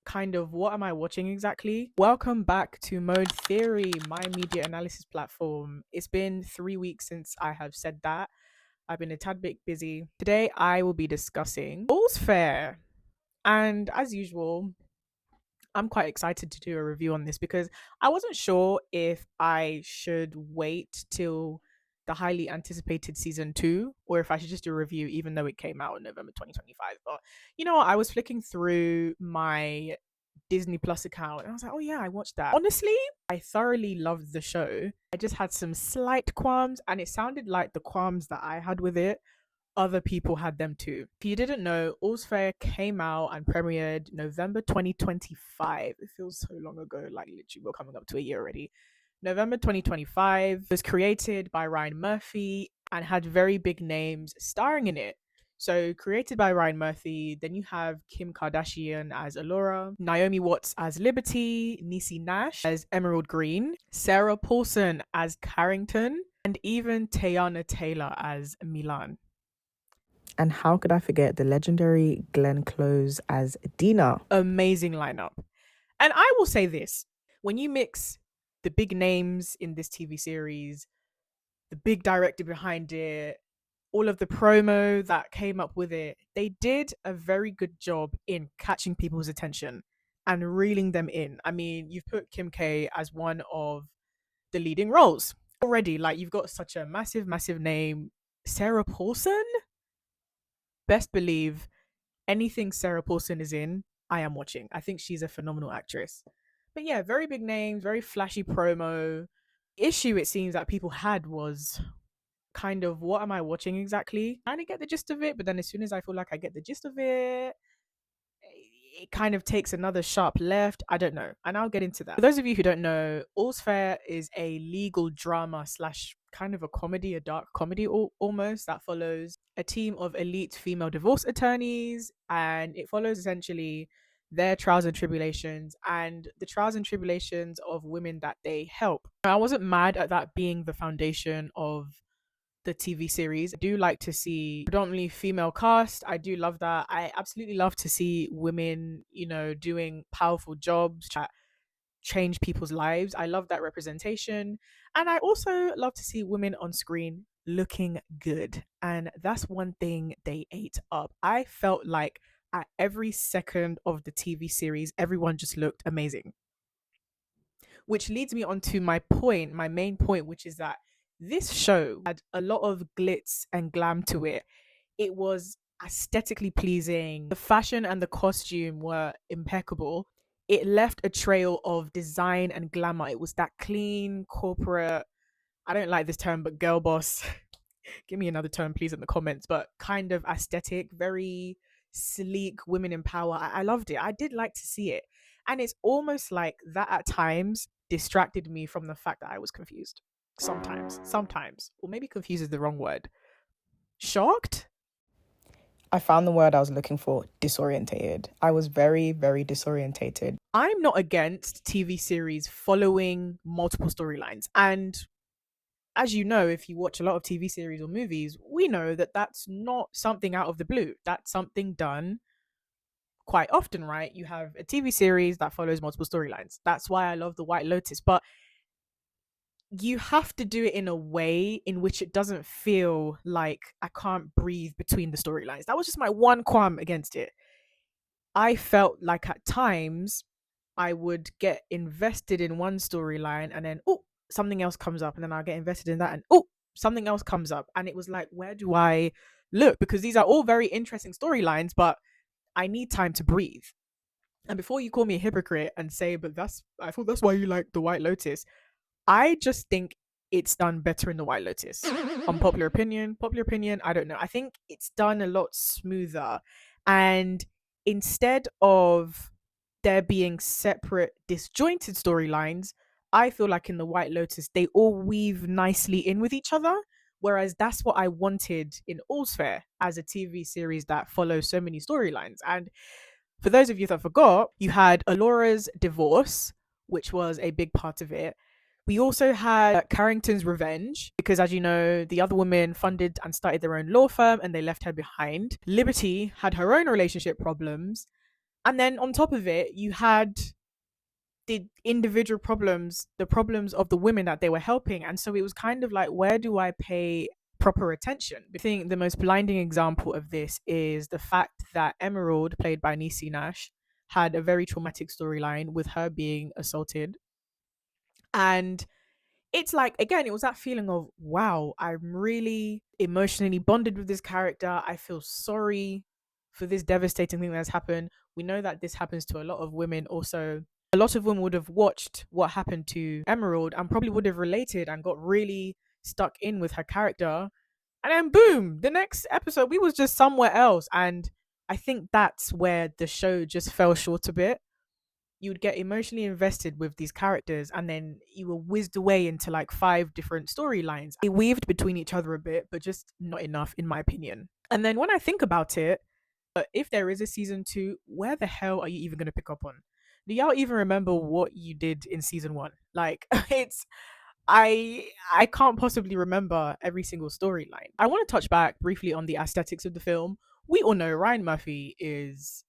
kind of what am I watching exactly? Welcome back to Mode Theory, my media analysis platform. It's been 3 weeks since I have said that. I've been a tad bit busy. Today I will be discussing All's Fair. And as usual, I'm quite excited to do a review on this because I wasn't sure if I should wait till the highly anticipated season 2 or if I should just do a review even though it came out in November 2025. But you know what? I was flicking through my Disney Plus account and I was like, oh yeah, I watched that. Honestly, I thoroughly loved the show. I just had some slight qualms and it sounded like the qualms that I had with it other people had them too. If you didn't know, All's Fair came out and premiered November 2025. It feels so long ago, like literally we're coming up to a year already. November 2025 was created by Ryan Murphy and had very big names starring in it. So created by Ryan Murphy, then you have Kim Kardashian as Allura, Naomi Watts as Liberty, Niecy Nash as Emerald Green, Sarah Paulson as Carrington, and even Tayana Taylor as Milan. And how could I forget the legendary Glenn Close as Dina? Amazing lineup. And I will say this, when you mix the big names in this TV series, the big director behind it, all of the promo that came up with it, they did a very good job in catching people's attention and reeling them in. I mean, you've put Kim K as one of the leading roles already. Like, you've got such a massive name. Sarah Paulson, best believe anything Sarah Paulson is in, I am watching. I think she's a phenomenal actress. But yeah, very big names, very flashy promo. Issue it seems that people had was kind of what am I watching exactly? Kind of get the gist of it, but then as soon as I feel like I get the gist of it, it kind of takes another sharp left. I don't know. And I'll get into that. For those of you who don't know, All's Fair is a legal drama slash kind of a comedy, a dark comedy almost, that follows a team of elite female divorce attorneys. And it follows essentially their trials and tribulations and the trials and tribulations of women that they help. I wasn't mad at that being the foundation of the TV series. I do like to see predominantly female cast. I do love that. I absolutely love to see women, doing powerful jobs that change people's lives. I love that representation. And I also love to see women on screen looking good. And that's one thing they ate up. I felt like at every second of the TV series, everyone just looked amazing. Which leads me on to my main point, which is that this show had a lot of glitz and glam to it. It was aesthetically pleasing. The fashion and the costume were impeccable. It left a trail of design and glamour. It was that clean corporate, I don't like this term, but girl boss. Give me another term, please, in the comments, but kind of aesthetic, very sleek, women in power. I loved it. I did like to see it. And it's almost like that at times distracted me from the fact that I was confused. Sometimes, or maybe confused is the wrong word. Shocked? I found the word I was looking for, disorientated. I was very disorientated. I'm not against TV series following multiple storylines. And as you know, if you watch a lot of TV series or movies, we know that that's not something out of the blue. That's something done quite often, right? You have a TV series that follows multiple storylines. That's why I love The White Lotus. But you have to do it in a way in which it doesn't feel like I can't breathe between the storylines. That was just my one qualm against it. I felt like at times I would get invested in one storyline and then, oh, something else comes up. And then I'll get invested in that and, oh, something else comes up. And it was like, where do I look? Because these are all very interesting storylines, but I need time to breathe. And before you call me a hypocrite and say, but I thought that's why you like The White Lotus. I just think it's done better in The White Lotus. Unpopular opinion, I don't know. I think it's done a lot smoother. And instead of there being separate, disjointed storylines, I feel like in The White Lotus, they all weave nicely in with each other. Whereas that's what I wanted in All's Fair as a TV series that follows so many storylines. And for those of you that forgot, you had Allura's divorce, which was a big part of it. We also had Carrington's revenge, because as you know, the other women funded and started their own law firm and they left her behind. Liberty had her own relationship problems. And then on top of it, you had the individual problems, the problems of the women that they were helping. And so it was kind of like, where do I pay proper attention? I think the most blinding example of this is the fact that Emerald, played by Niecy Nash, had a very traumatic storyline with her being assaulted. And it's like, again, it was that feeling of, wow, I'm really emotionally bonded with this character. I feel sorry for this devastating thing that's happened. We know that this happens to a lot of women also. A lot of women would have watched what happened to Emerald and probably would have related and got really stuck in with her character. And then boom, the next episode we was just somewhere else. And I think that's where the show just fell short a bit. You would get emotionally invested with these characters and then you were whizzed away into like five different storylines. They weaved between each other a bit, but just not enough, in my opinion. And then when I think about it, if there is a season two, where the hell are you even going to pick up on? Do y'all even remember what you did in season one? Like, it's I can't possibly remember every single storyline. I want to touch back briefly on the aesthetics of the film. We all know Ryan Murphy is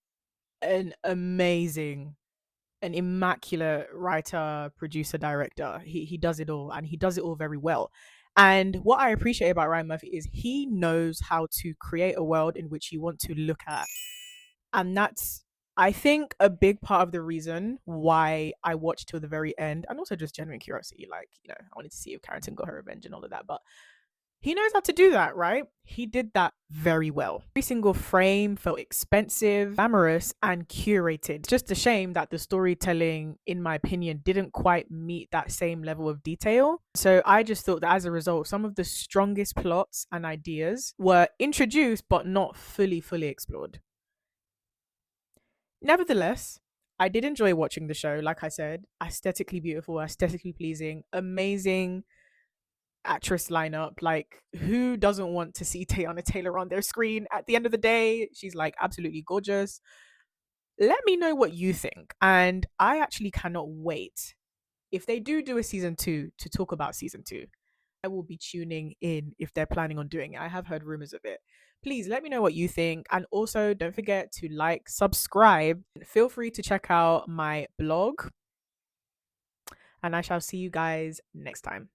an amazing, an immaculate writer, producer, director. He does it all, and he does it all very well. And what I appreciate about Ryan Murphy is he knows how to create a world in which you want to look at. And that's, I think, a big part of the reason why I watched till the very end, and also just genuine curiosity. Like, I wanted to see if Carrington got her revenge and all of that. But he knows how to do that, right? He did that very well. Every single frame felt expensive, glamorous, and curated. It's just a shame that the storytelling, in my opinion, didn't quite meet that same level of detail. So I just thought that as a result, some of the strongest plots and ideas were introduced but not fully explored. Nevertheless, I did enjoy watching the show. Like I said, aesthetically beautiful, aesthetically pleasing, amazing actress lineup. Like, who doesn't want to see Tayana Taylor on their screen? At the end of the day, she's like absolutely gorgeous. Let me know what you think. And I actually cannot wait. If they do a season two, to talk about season two, I will be tuning in if they're planning on doing it. I have heard rumors of it. Please let me know what you think. And also, don't forget to like, subscribe. Feel free to check out my blog. And I shall see you guys next time.